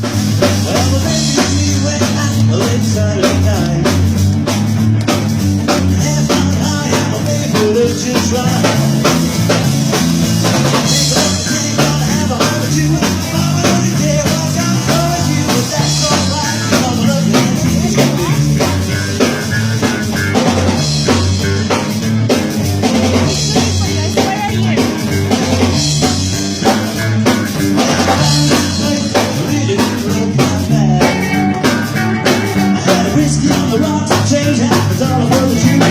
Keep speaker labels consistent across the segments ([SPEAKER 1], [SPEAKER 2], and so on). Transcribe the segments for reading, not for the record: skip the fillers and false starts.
[SPEAKER 1] Well, baby, we went out late Saturday night. Half an hour, my baby, let's just ride. Ain't gonna have a heart with you. Mama doesn't care what I'm with you, but that's alright. Mama loves me and she's got me. Really broke my back. I had a whiskey on the rocks, change happens all over the tree.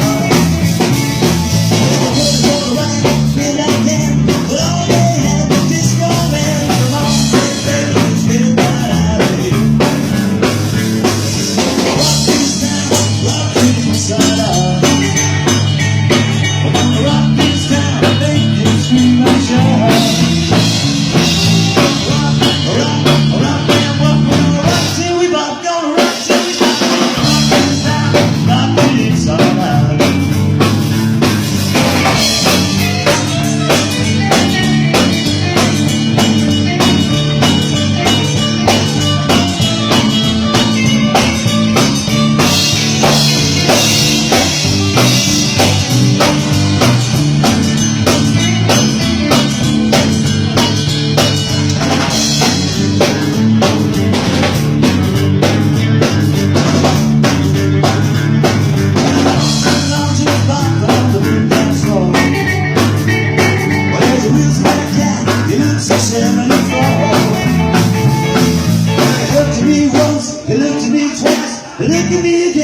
[SPEAKER 1] Look at me again.